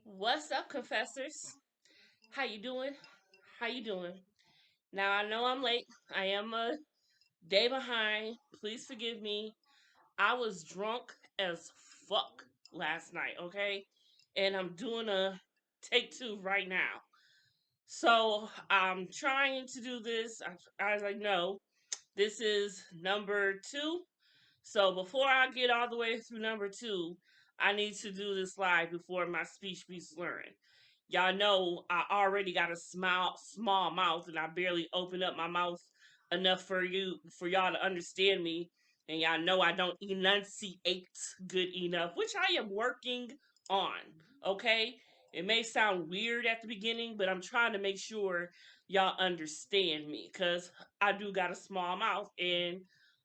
What's up, confessors? How you doing? How you doing? Now I know I'm late. I am a day behind. Please forgive me. I was drunk as fuck last night, okay? And I'm doing a take two right now. So I'm trying to do this. I was like, no, this is number two. So before I get all the way through number two, I need to do this live before my speech be slurring. Y'all know I already got a small mouth, and I barely open up my mouth enough for y'all to understand me. And y'all know I don't enunciate good enough, which I am working on. Okay, it may sound weird at the beginning, but I'm trying to make sure y'all understand me because I do got a small mouth and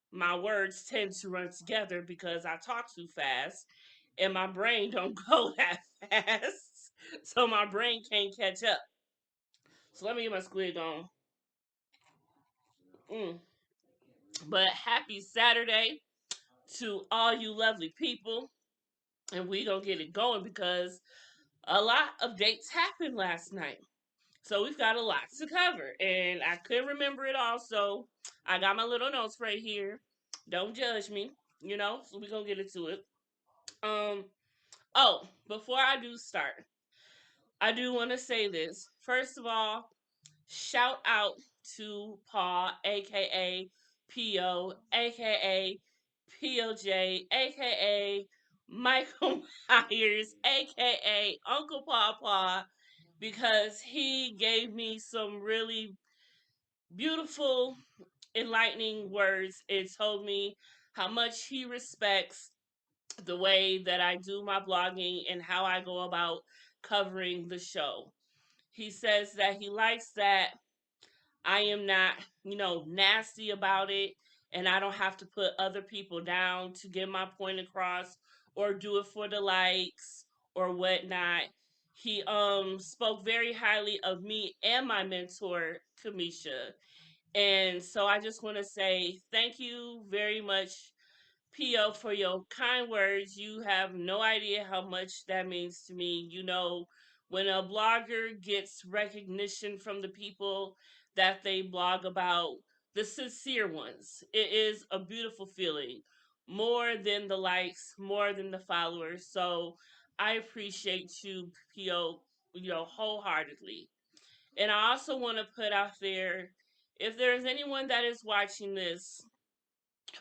my words tend to run together because I talk too fast and my brain don't go that fast. So my brain can't catch up. So let me get my squid on. Mm. But happy Saturday to all you lovely people. And we gonna get it going because a lot of dates happened last night. So we've got a lot to cover. And I couldn't remember it all, so I got my little notes right here. Don't judge me, so we gonna get into it. Um oh, before I do start, I do want to say this. First of all, shout out to Paul, aka PO, aka POJ, aka Michael Myers, aka Uncle Pawpaw, because he gave me some really beautiful, enlightening words. It told me how much he respects the way that I do my blogging and how I go about covering the show. He says that he likes that I am not, nasty about it and I don't have to put other people down to get my point across or do it for the likes or whatnot. He spoke very highly of me and my mentor, Kamisha. And so I just want to say thank you very much, PO, for your kind words. You have no idea how much that means to me. When a blogger gets recognition from the people that they blog about, the sincere ones, it is a beautiful feeling. More than the likes, more than the followers. So I appreciate you, PO, wholeheartedly. And I also want to put out there, if there's anyone that is watching this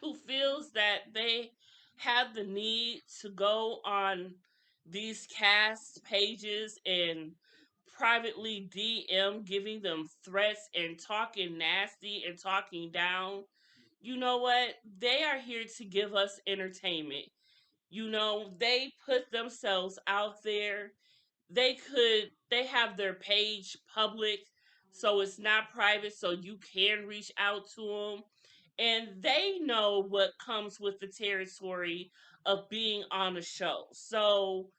who feels that they have the need to go on these cast pages and privately DM giving them threats and talking nasty and talking down, you know what? They are here to give us entertainment. They put themselves out there. They have their page public, so it's not private, so you can reach out to them, and they know what comes with the territory of being on a show. So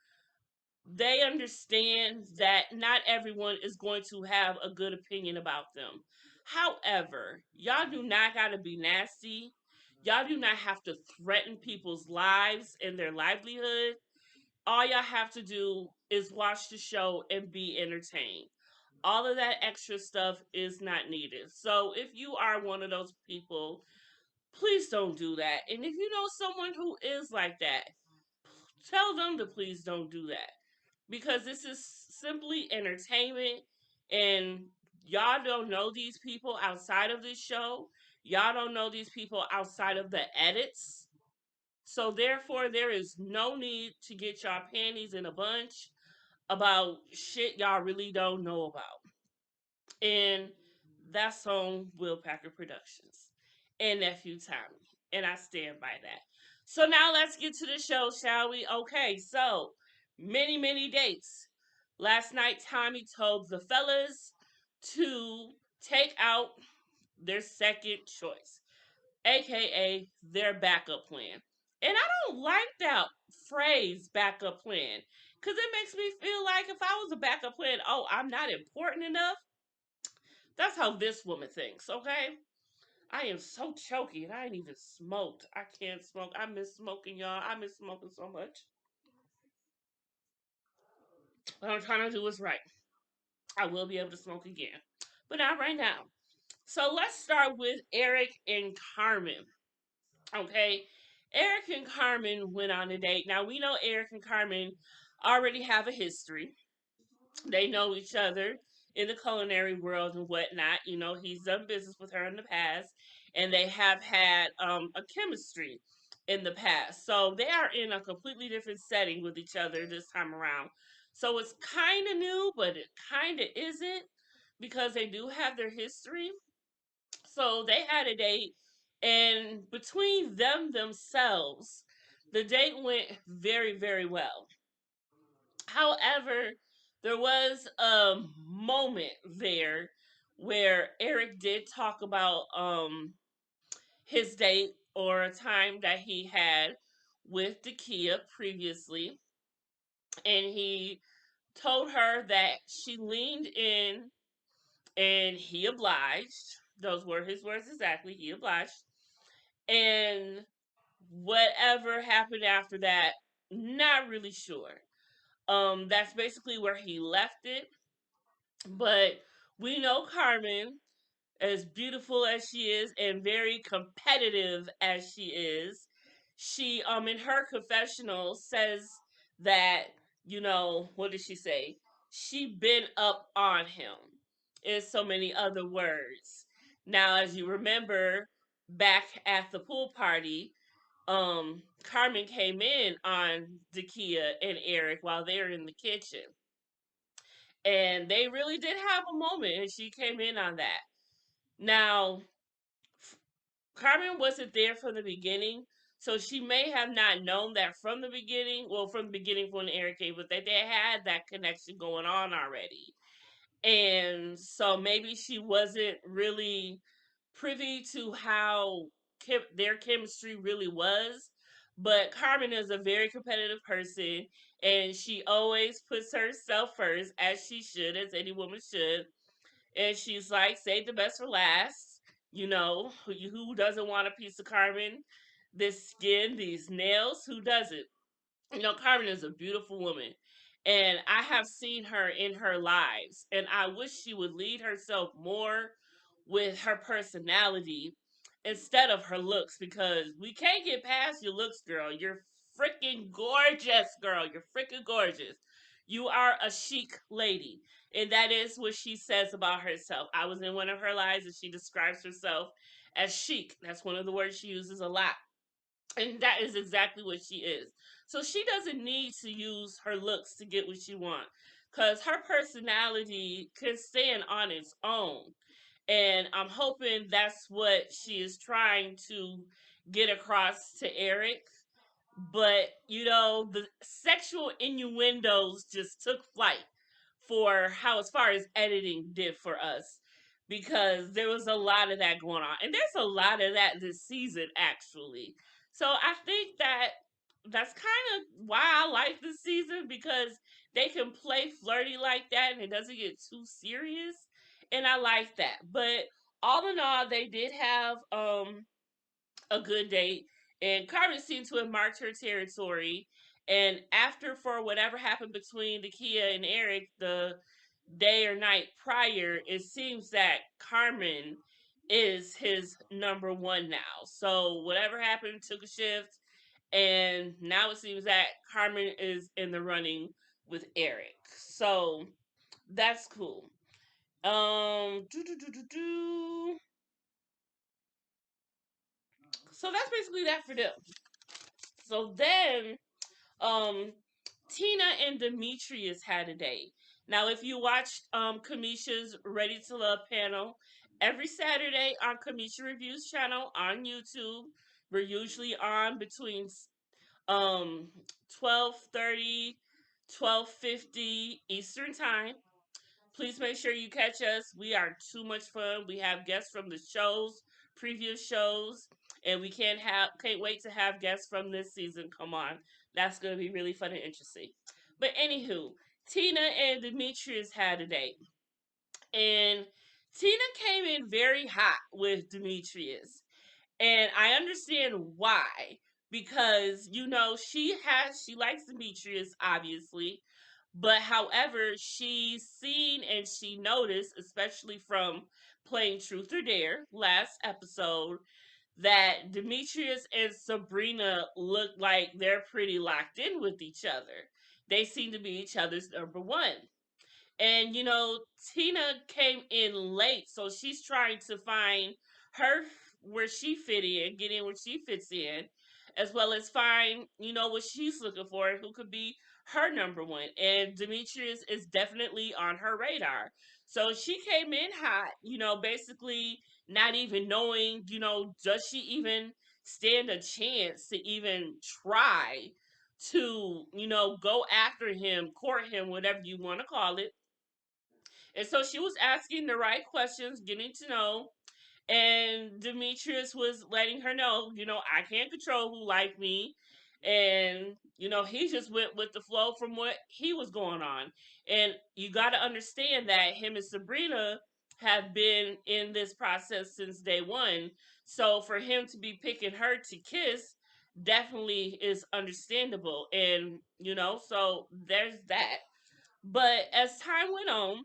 they understand that not everyone is going to have a good opinion about them. However, y'all do not got to be nasty. Y'all do not have to threaten people's lives and their livelihood. All y'all have to do is watch the show and be entertained. All of that extra stuff is not needed. So if you are one of those people, please don't do that. And if you know someone who is like that, tell them to please don't do that. Because this is simply entertainment, and y'all don't know these people outside of this show. Y'all don't know these people outside of the edits. So therefore, there is no need to get y'all panties in a bunch about shit y'all really don't know about. And that's on Will Packer Productions and Nephew Tommy. And I stand by that. So now let's get to the show, shall we? Okay, so many dates. Last night, Tommy told the fellas to take out their second choice, aka their backup plan. And I don't like that phrase, backup plan, because it makes me feel like if I was a backup plan, oh, I'm not important enough. That's how this woman thinks, okay? I am so choky and I ain't even smoked. I can't smoke. I miss smoking, y'all. I miss smoking so much. What I'm trying to do is right. I will be able to smoke again, but not right now. So let's start with Eric and Carmen. Okay. Eric and Carmen went on a date. Now we know Eric and Carmen already have a history. They know each other in the culinary world and whatnot. You know, he's done business with her in the past, and they have had a chemistry in the past. So they are in a completely different setting with each other this time around. So it's kind of new, but it kind of isn't because they do have their history. So they had a date, and between them themselves, the date went very, very well. However, there was a moment there where Eric did talk about his date or a time that he had with Dakia previously, and he told her that she leaned in and he obliged. Those were his words exactly. He obliged. And whatever happened after that, not really sure. That's basically where he left it. But we know Carmen, as beautiful as she is and very competitive as she is, she in her confessional says that, what did she say? She been up on him in so many other words. Now, as you remember, back at the pool party, Carmen came in on Dakia and Eric while they were in the kitchen. And they really did have a moment, and she came in on that. Now, Carmen wasn't there from the beginning, so she may have not known that from the beginning. Well, from the beginning when Eric came, but that they had that connection going on already. And so maybe she wasn't really privy to how their chemistry really was. But Carmen is a very competitive person, and she always puts herself first, as she should, as any woman should. And she's like, save the best for last. Who doesn't want a piece of Carmen? This skin, these nails, who doesn't? Carmen is a beautiful woman. And I have seen her in her lives. And I wish she would lead herself more with her personality instead of her looks, because we can't get past your looks, girl. You're freaking gorgeous, girl. You're freaking gorgeous. You are a chic lady. And that is what she says about herself. I was in one of her lives and she describes herself as chic. That's one of the words she uses a lot. And that is exactly what she is. So she doesn't need to use her looks to get what she wants, because her personality can stand on its own. And I'm hoping that's what she is trying to get across to Eric. But, the sexual innuendos just took flight for how, as far as editing did for us, because there was a lot of that going on. And there's a lot of that this season, actually. So I think that's kind of why I like this season, because they can play flirty like that and it doesn't get too serious. And I like that. But all in all, they did have a good date, and Carmen seemed to have marked her territory. And after, for whatever happened between the Kia and Eric the day or night prior, it seems that Carmen is his number one now. So whatever happened took a shift, and now it seems that Carmen is in the running with Eric. So that's cool. Do do do do do. So that's basically that for them. So then, um, Tina and Demetrius had a date. Now, if you watched Kamisha's Ready to Love panel, every Saturday on Kamisha Reviews channel on YouTube, we're usually on between um 12:30, 12:50 Eastern Time. Please make sure you catch us. We are too much fun. We have guests from the shows, previous shows, and we can't wait to have guests from this season. Come on. That's gonna be really fun and interesting. But anywho, Tina and Demetrius had a date. And Tina came in very hot with Demetrius. And I understand why. Because, she likes Demetrius, obviously. But however, she's seen and she noticed, especially from playing Truth or Dare last episode, that Demetrius and Sabrina look like they're pretty locked in with each other. They seem to be each other's number one. And Tina came in late, so she's trying to find her where she fit in, get in where she fits in, as well as find what she's looking for, who could be her number one. And Demetrius is definitely on her radar. So she came in hot, basically not even knowing, does she even stand a chance to even try to, go after him, court him, whatever you want to call it. And so she was asking the right questions, getting to know. And Demetrius was letting her know, I can't control who like me. And, he just went with the flow from what he was going on. And you got to understand that him and Sabrina have been in this process since day one. So for him to be picking her to kiss definitely is understandable. And, so there's that. But as time went on,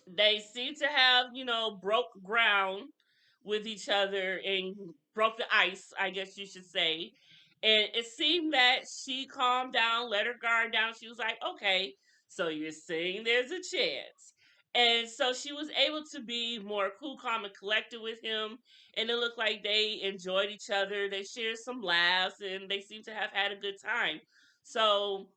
they seem to have, broke ground with each other and broke the ice, I guess you should say. And it seemed that she calmed down, let her guard down. She was like, okay, so you're saying there's a chance. And so she was able to be more cool, calm, and collected with him. And it looked like they enjoyed each other. They shared some laughs and they seemed to have had a good time. So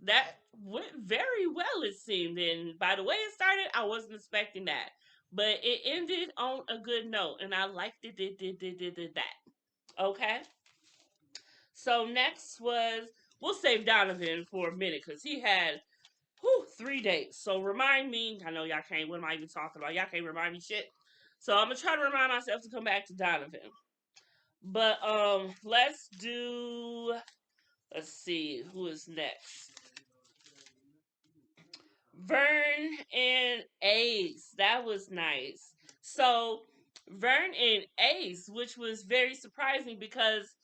that went very well, it seemed. And by the way it started, I wasn't expecting that. But it ended on a good note, and I liked it. Did that. Okay. So next was, we'll save Donovan for a minute because he had 3 dates. So remind me. I know y'all can't. What am I even talking about? Y'all can't remind me shit. So I'm gonna try to remind myself to come back to Donovan. But let's do. Let's see who is next. Vern and Ace. That was nice. So, Vern and Ace, which was very surprising because,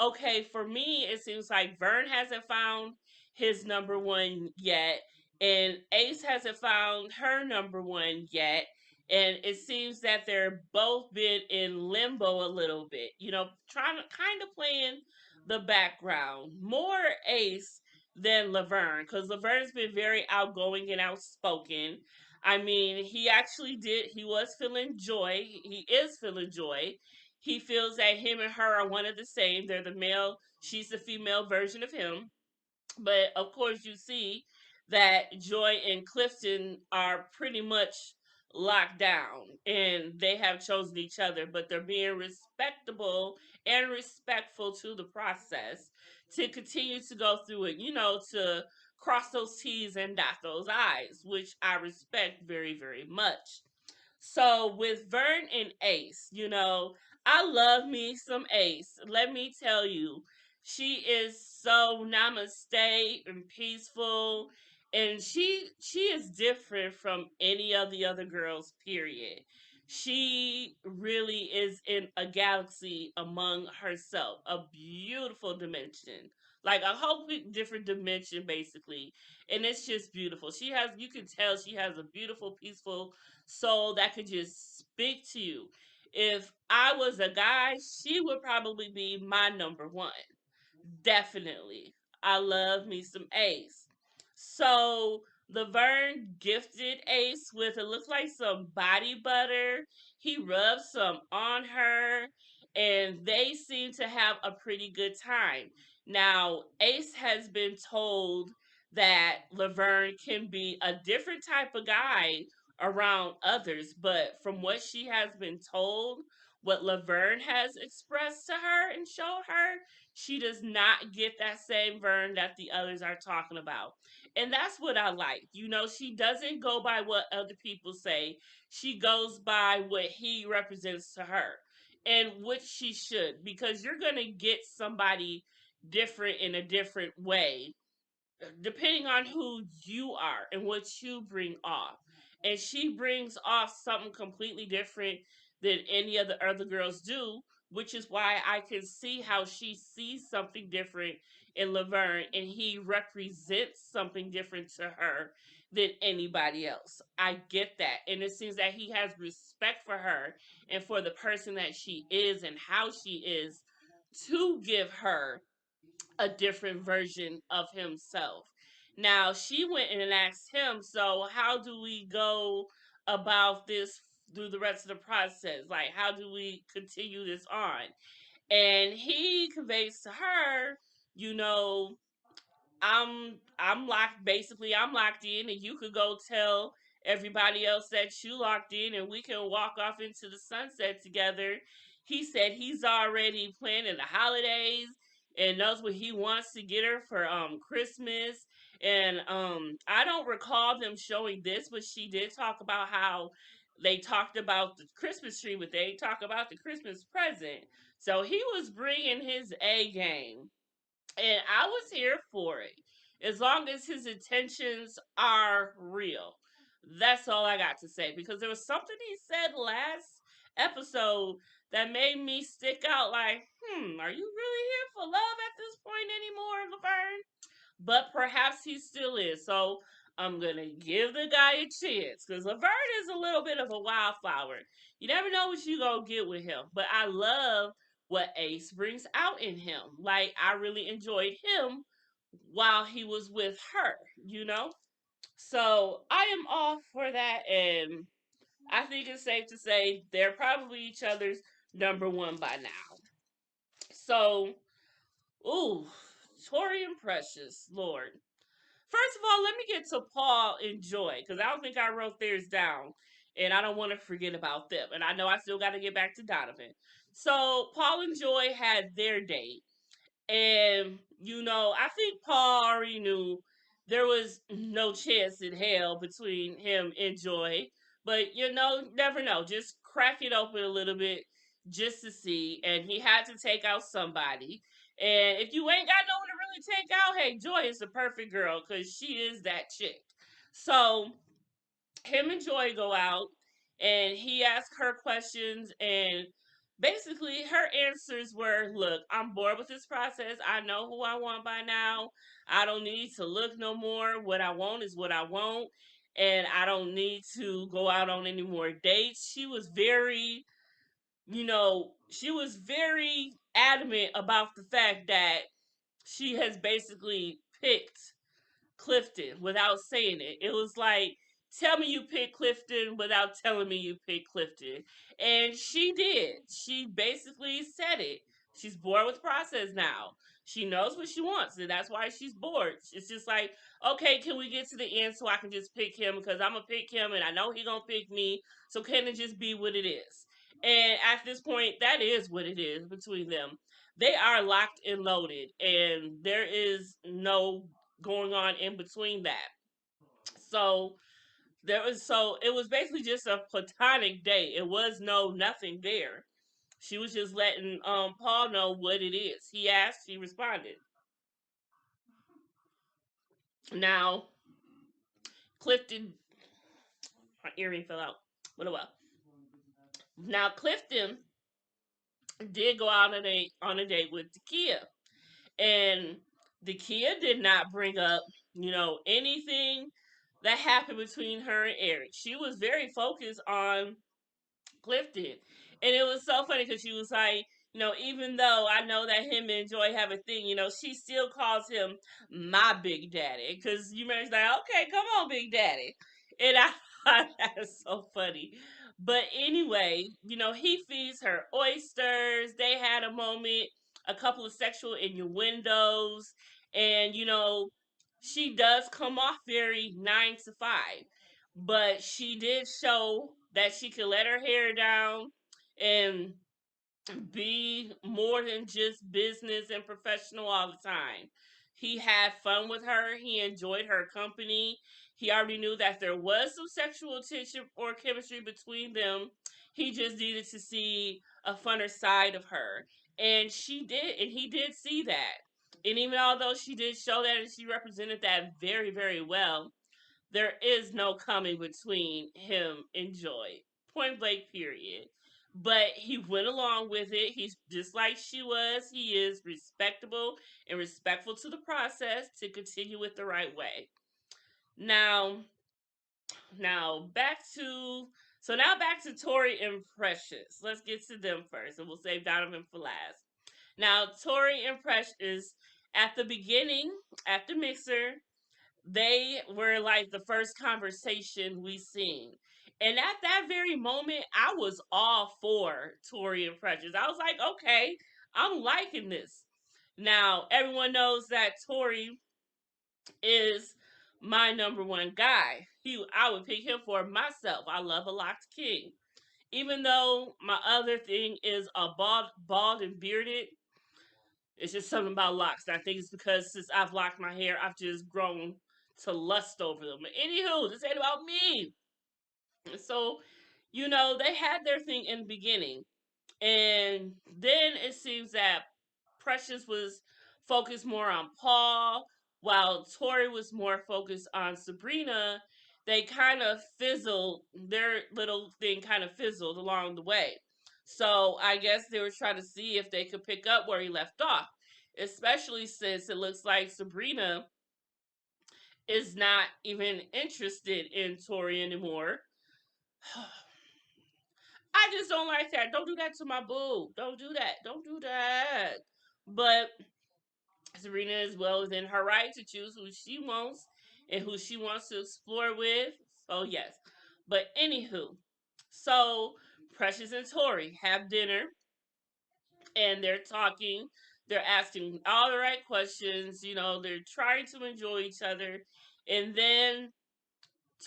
okay, for me, it seems like Vern hasn't found his number one yet, and Ace hasn't found her number one yet. And it seems that they're both been in limbo a little bit, trying to kind of playing the background. More Ace than Laverne, because Laverne's been very outgoing and outspoken. I mean, he was feeling joy. He is feeling joy. He feels that him and her are one of the same. They're the male, she's the female version of him. But of course, you see that Joy and Clifton are pretty much locked down and they have chosen each other, but they're being respectable and respectful to the process to continue to go through it, to cross those T's and dot those I's, which I respect very, very much. So with Vern and Ace, I love me some Ace. Let me tell you, she is so namaste and peaceful, and she is different from any of the other girls. Period. She really is in a galaxy among herself, a beautiful dimension, like a whole different dimension, basically. And it's just beautiful. You can tell she has a beautiful, peaceful soul that could just speak to you. If I was a guy, she would probably be my number one. Definitely. I love me some Ace. So Laverne gifted Ace with, it looks like, some body butter. He rubbed some on her and they seem to have a pretty good time. Now, Ace has been told that Laverne can be a different type of guy around others, but from what she has been told, what Laverne has expressed to her and showed her, she does not get that same Vern that the others are talking about. And that's what I like. She doesn't go by what other people say. She goes by what he represents to her. And which she should, because you're going to get somebody different in a different way depending on who you are and what you bring off. and she brings off something completely different than any of the other girls do, which is why I can see how she sees something different in Laverne, and he represents something different to her than anybody else. I get that, and it seems that he has respect for her and for the person that she is and how she is, to give her a different version of himself. Now, she went and asked him, so how do we go about this through the rest of the process? Like, how do we continue this on? And he conveys to her, you know, I'm locked, basically I'm locked in, and you could go tell everybody else that you locked in, and we can walk off into the sunset together. He said he's already planning the holidays and knows what he wants to get her for Christmas. And I don't recall them showing this, but she did talk about how they talked about the Christmas tree, but they talk about the Christmas present. So he was bringing his A game, and I was here for it. As long as his intentions are real. That's all I got to say, because there was something he said last episode that made me stick out like, are you really here for love at this point anymore, Laverne? But perhaps he still is. So I'm gonna give the guy a chance, because Laverne is a little bit of a wildflower. You never know what you gonna get with him. But I love what Ace brings out in him. Like, I really enjoyed him while he was with her, you know? So I am all for that, and I think it's safe to say they're probably each other's number one by now. So, ooh, Tori and Precious, Lord. First of all, let me get to Paul and Joy, because I don't think I wrote theirs down, and I don't want to forget about them. And I know I still got to get back to Donovan. So Paul and Joy had their date, and I think Paul already knew there was no chance in hell between him and Joy. But never know. Just crack it open a little bit just to see. And he had to take out somebody. And if you ain't got no one to really take out, hey, Joy is the perfect girl, because she is that chick. So him and Joy go out, and he asks her questions, and basically her answers were, look, I'm bored with this process. I know who I want by now. I don't need to look no more. What I want is what I want, and I don't need to go out on any more dates. She was very adamant about the fact that she has basically picked Clifton without saying it. It was like, tell me you picked Clifton without telling me you picked Clifton. And she did. She basically said it. She's bored with the process now. She knows what she wants, and that's why she's bored. It's just like, okay, can we get to the end so I can just pick him, because I'm gonna pick him and I know he gonna pick me. So can it just be what it is? And at this point, that is what it is between them. They are locked and loaded, and there is no going on in between that. So it was basically just a platonic date. It was nothing there. She was just letting Paul know what it is. He asked, she responded. Now, Clifton, my earring fell out. But oh well. Now Clifton did go out on a date with Takia, and Takia did not bring up anything that happened between her and Eric. She was very focused on Clifton. And it was so funny because she was like, even though I know that him and Joy have a thing, she still calls him my big daddy. Because you remember, she's like, okay, come on, big daddy. And I thought that was so funny. But anyway, he feeds her oysters. They had a moment, a couple of sexual innuendos. And, she does come off very 9 to 5, but she did show that she could let her hair down and be more than just business and professional all the time. He had fun with her. He enjoyed her company. He already knew that there was some sexual tension or chemistry between them. He just needed to see a funner side of her. And she did, and he did see that. And even although she did show that and she represented that very, very well, There is no coming between him and Joy. Point blank, period. But he went along with it. He's just like she was. He is respectable and respectful to the process to continue it the right way. Now, now back to back to Tori and Precious. Let's get to them first, and we'll save Donovan for last. Now, Tori and Precious at the beginning, at the mixer, they were like the first conversation we seen. And at that very moment, I was all for Tori and Precious. I was like, okay, I'm liking this. Now, everyone knows that Tori is my number one guy. I would pick him for myself. I love a locked king. Even though my other thing is a bald and bearded, it's just something about locks. And I think it's because since I've locked my hair, I've just grown to lust over them. But anywho, this ain't about me. So, they had their thing in the beginning. And then it seems that Precious was focused more on Paul, while Tori was more focused on Sabrina. They kind of fizzled, their little thing kind of fizzled along the way. So I guess they were trying to see if they could pick up where he left off, especially since it looks like Sabrina is not even interested in Tori anymore. I just don't like that. Don't do that to my boo. Don't do that. Don't do that. But Serena is well within her right to choose who she wants and who she wants to explore with. So yes. But anywho, so Precious and Tori have dinner and they're talking. They're asking all the right questions. They're trying to enjoy each other. And then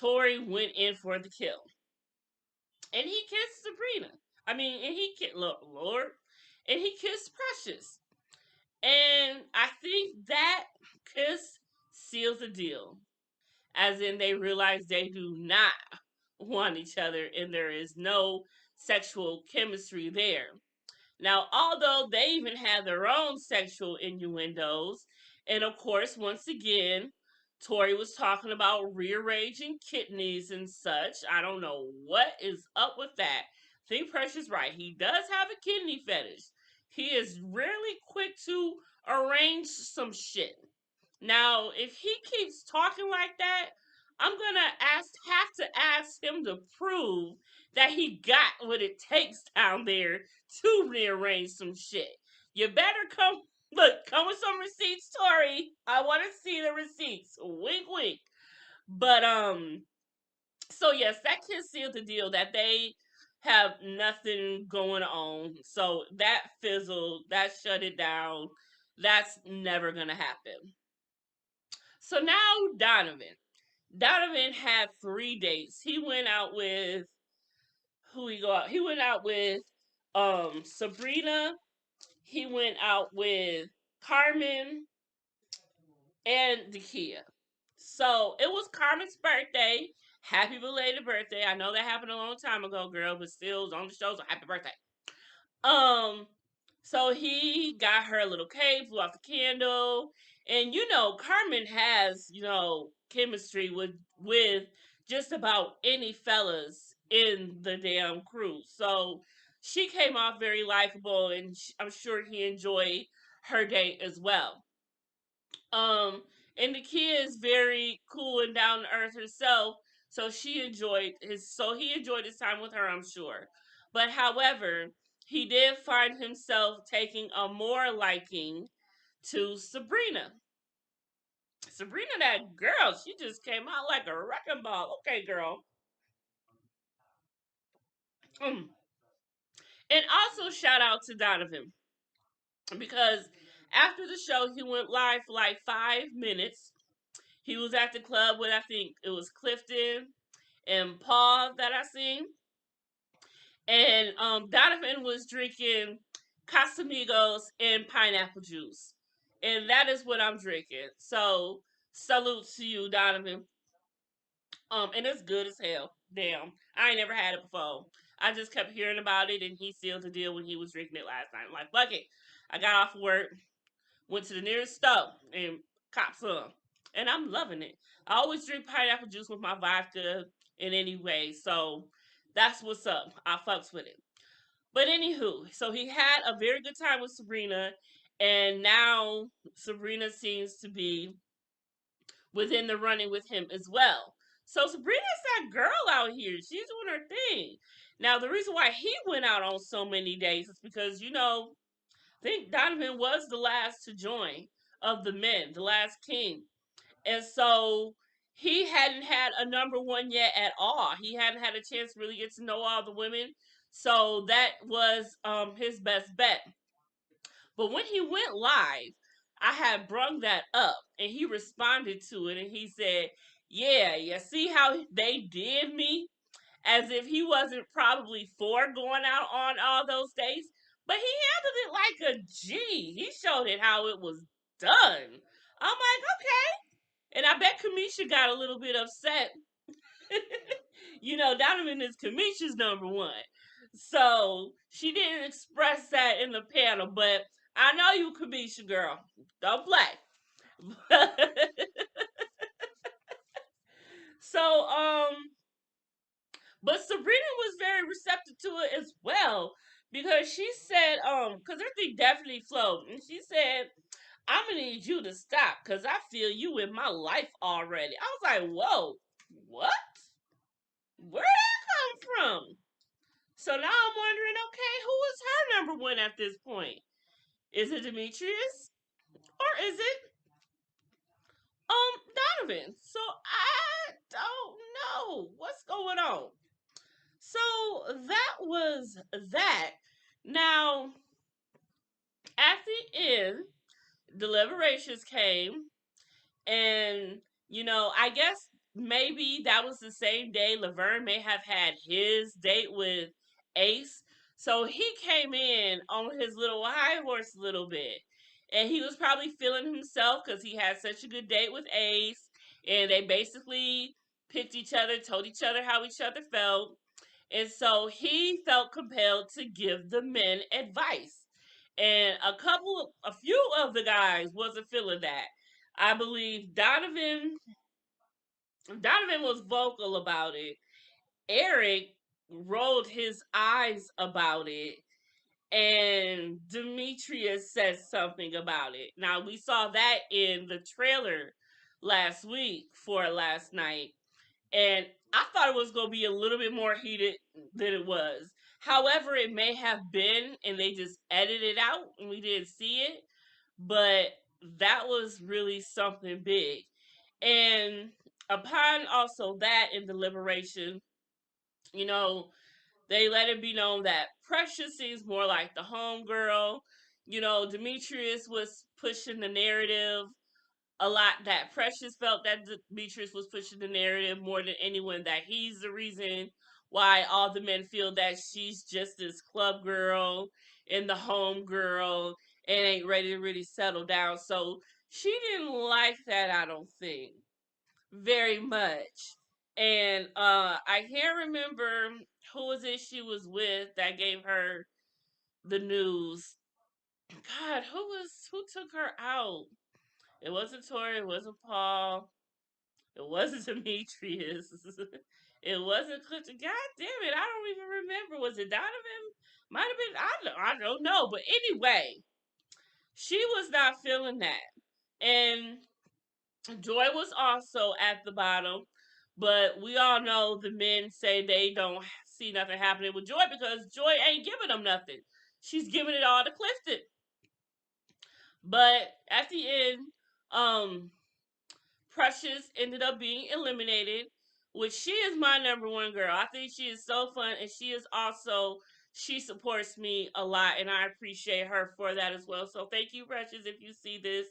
Tori went in for the kill. And he kissed Sabrina. I mean, and he kissed Lord, and he kissed Precious. And I think that kiss seals the deal, as in they realize they do not want each other, and there is no sexual chemistry there. Now, although they even had their own sexual innuendos, and of course, once again, Tori was talking about rearranging kidneys and such. I don't know what is up with that. I think Precious right. He does have a kidney fetish. He is really quick to arrange some shit. Now, if he keeps talking like that, I'm gonna have to ask him to prove that he got what it takes down there to rearrange some shit. You better come with some receipts, Tori. I want to see the receipts. Wink, wink. But so yes, that kid sealed the deal that they have nothing going on. So that fizzled. That shut it down. That's never gonna happen. So now Donovan. Donovan had 3 dates. He went out with who he go out. He went out with Sabrina. He went out with Carmen and Dakia. So it was Carmen's birthday. Happy belated birthday. I know that happened a long time ago, girl, but still it was on the show, so happy birthday. Um, so he got her a little cake, blew out the candle, and Carmen has chemistry with just about any fellas in the damn crew. So she came off very likable, and I'm sure he enjoyed her date as well. Um, and the kid is very cool and down to earth herself, so he enjoyed his time with her, I'm sure. But however, he did find himself taking a more liking to Sabrina. Sabrina, that girl, she just came out like a wrecking ball. Okay, girl. Mm. And also shout out to Donovan because after the show, he went live for like 5 minutes. He was at the club with, I think it was Clifton and Paul that I seen. And Donovan was drinking Casamigos and pineapple juice. And that is what I'm drinking. So salute to you, Donovan. And it's good as hell. Damn. I ain't never had it before. I just kept hearing about it and he sealed the deal when he was drinking it last night. I'm like, fuck it. I got off work, went to the nearest store and copped some. and I'm loving it. I always drink pineapple juice with my vodka in any way, so that's what's up. I fucks with it. But anywho, so he had a very good time with Sabrina, and now Sabrina seems to be within the running with him as well. So Sabrina's that girl out here. She's doing her thing. Now the reason why he went out on so many days is because I think Donovan was the last to join of the men, the last king, and so he hadn't had a number one yet at all. He hadn't had a chance to really get to know all the women, so that was his best bet. But when he went live, I had brung that up and he responded to it and he said, "Yeah, you see how they did me?" As if he wasn't probably for going out on all those days. But he handled it like a G. He showed it how it was done. I'm like, okay. And I bet Kamisha got a little bit upset. Donovan is Kamisha's number one. So she didn't express that in the panel, but I know you, Kamisha girl. Don't play. so, but Sabrina was very receptive to it as well because she said, because her thing definitely flowed, and she said, "I'm gonna need you to stop because I feel you in my life already." I was like, "Whoa, what? Where did that come from?" So now I'm wondering, okay, who is her number one at this point? Is it Demetrius or is it Donovan? So I don't know what's going on. So that was that. Now at the end, deliberations came, and I guess maybe that was the same day Laverne may have had his date with Ace. So he came in on his little high horse a little bit. And he was probably feeling himself because he had such a good date with Ace. And they basically picked each other, told each other how each other felt. And so he felt compelled to give the men advice. And a few of the guys wasn't feeling that. I believe Donovan was vocal about it. Eric rolled his eyes about it, and Demetrius said something about it. Now we saw that in the trailer last week for last night, and I thought it was going to be a little bit more heated than it was. However, it may have been, and they just edited it out, and we didn't see it. But that was really something big. And upon also that in deliberation, you know, they let it be known that Precious seems more like the homegirl. Demetrius was pushing the narrative a lot, that Precious felt that Demetrius was pushing the narrative more than anyone, that he's the reason why all the men feel that she's just this club girl and the home girl and ain't ready to really settle down. So she didn't like that, I don't think, very much. And I can't remember who was it she was with that gave her the news. God, who took her out? It wasn't Tori, it wasn't Paul, it wasn't Demetrius, it wasn't Clifton. God damn it, I don't even remember. Was it Donovan? Might have been, I don't know. But anyway, she was not feeling that. And Joy was also at the bottom, but we all know the men say they don't see nothing happening with Joy because Joy ain't giving them nothing. She's giving it all to Clifton. But at the end, um, Precious ended up being eliminated, which she is my number one girl. I think she is so fun, and she supports me a lot, and I appreciate her for that as well. So thank you, Precious. If you see this,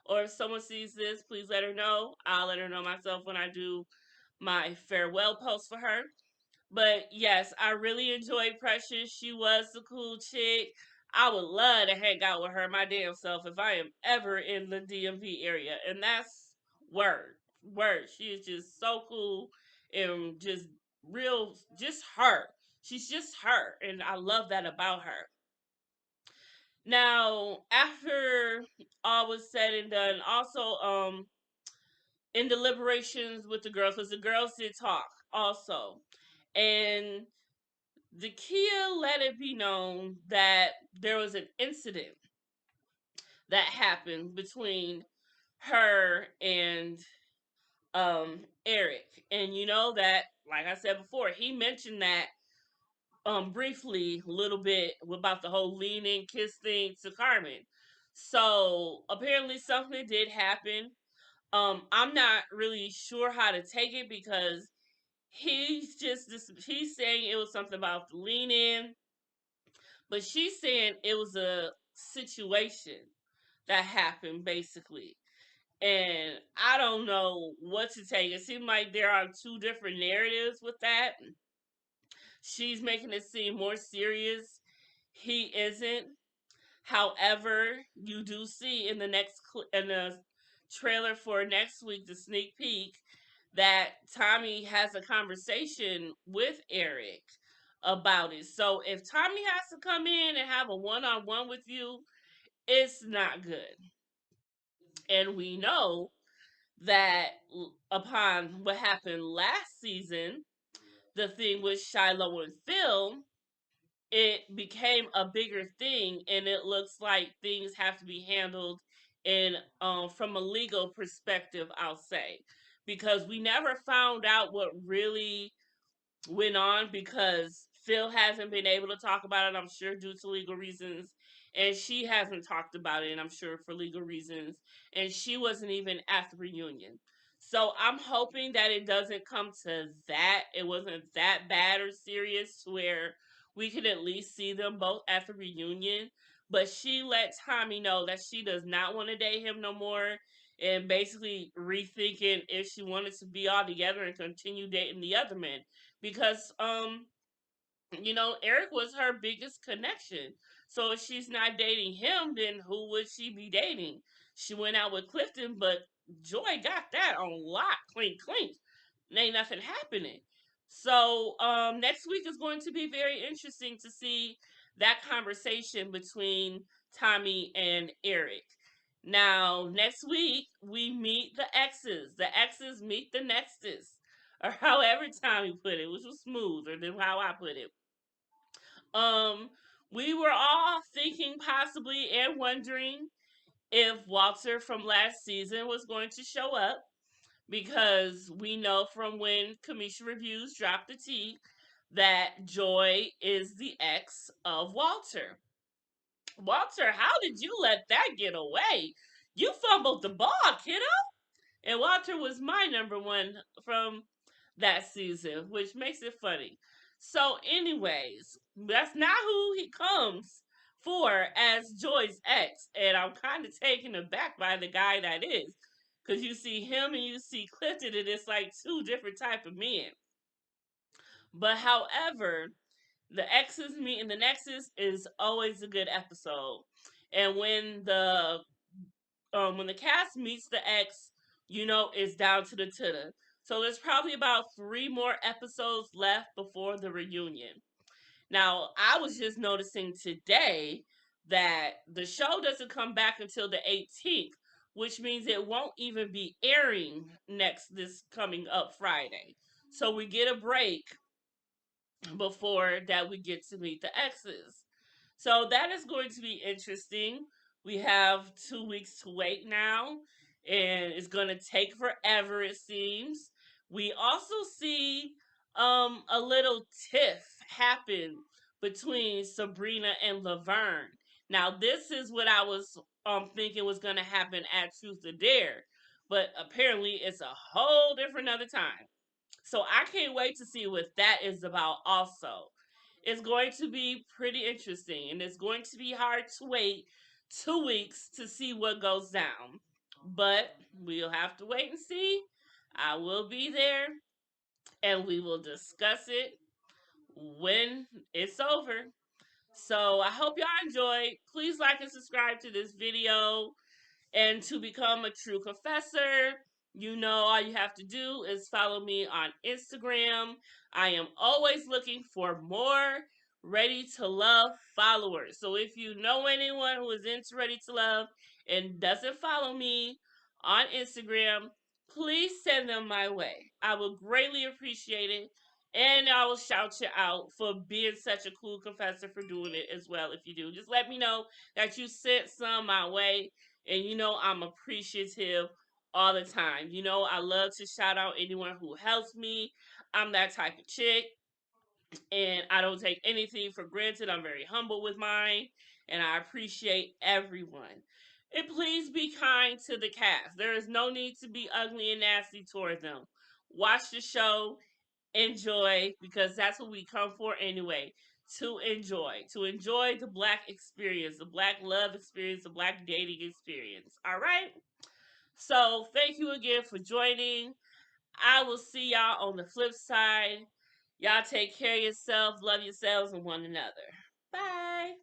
or if someone sees this, please let her know. I'll let her know myself when I do my farewell post for her. But yes, I really enjoyed Precious. She was the cool chick. I would love to hang out with her my damn self if I am ever in the DMV area. And that's word. Word. She is just so cool and just real, just her. She's just her. And I love that about her. Now, after all was said and done, also, in deliberations with the girls, because the girls did talk also. And Zakia let it be known that there was an incident that happened between her and Eric. And you know that, like I said before, he mentioned that briefly a little bit about the whole lean in kiss thing to Carmen. So apparently something did happen. I'm not really sure how to take it because he's saying it was something about the lean in, but she's saying it was a situation that happened basically. And I don't know what to take. It seems like there are two different narratives with that. She's making it seem more serious. He isn't. However, you do see in the in the trailer for next week, the sneak peek, that Tommy has a conversation with Eric about it. So if Tommy has to come in and have a one-on-one with you, it's not good. And we know that upon what happened last season, the thing with Shiloh and Phil, it became a bigger thing, and it looks like things have to be handled in from a legal perspective, I'll say, because we never found out what really went on, because Phil hasn't been able to talk about it, I'm sure, due to legal reasons. And she hasn't talked about it, and I'm sure for legal reasons. And she wasn't even at the reunion. So I'm hoping that it doesn't come to that. It wasn't that bad or serious to where we could at least see them both at the reunion. But she let Tommy know that she does not want to date him no more, and basically rethinking if she wanted to be all together and continue dating the other men, because Eric was her biggest connection. So if she's not dating him, then who would she be dating? She went out with Clifton, but Joy got that on lock, clink clink. Ain't nothing happening. So next week is going to be very interesting to see that conversation between Tommy and Eric. Now, next week we meet the exes. The exes meet the nexus, or however Tommy put it, which was smoother than how I put it. Um, we were all thinking possibly and wondering if Walter from last season was going to show up, because we know from when Kamisha Reviews dropped the tea that Joy is the ex of Walter. Walter, how did you let that get away? You fumbled the ball, kiddo. And Walter was my number one from that season, which makes it funny. So, anyways, that's not who he comes for as Joy's ex. And I'm kind of taken aback by the guy that is. Because you see him and you see Clifton, and it's like two different type of men. But however, the exes meeting the nexus is always a good episode. And when the cast meets the ex, it's down to the tutor. So there's probably about 3 more episodes left before the reunion. Now, I was just noticing today that the show doesn't come back until the 18th, which means it won't even be airing this coming up Friday. So we get a break before that we get to meet the exes. So that is going to be interesting. We have 2 weeks to wait now, and it's going to take forever, it seems. We also see a little tiff happen between Sabrina and Laverne. Now, this is what I was thinking was going to happen at Truth or Dare, but apparently it's a whole different other time. So I can't wait to see what that is about also. It's going to be pretty interesting, and it's going to be hard to wait 2 weeks to see what goes down. But we'll have to wait and see. I will be there, and we will discuss it when it's over. So I hope y'all enjoyed. Please like and subscribe to this video. And to become a true confessor, all you have to do is follow me on Instagram. I am always looking for more Ready to Love followers. So if you know anyone who is into Ready to Love and doesn't follow me on Instagram, please send them my way. I will greatly appreciate it. And I will shout you out for being such a cool confessor for doing it as well if you do. Just let me know that you sent some my way. And I'm appreciative all the time. I love to shout out anyone who helps me. I'm that type of chick. And I don't take anything for granted. I'm very humble with mine. And I appreciate everyone. And please be kind to the cast. There is no need to be ugly and nasty toward them. Watch the show, enjoy, because that's what we come for anyway. To enjoy the Black experience, the Black love experience, the Black dating experience. All right? So, thank you again for joining. I will see y'all on the flip side. Y'all take care of yourself, love yourselves, and one another. Bye.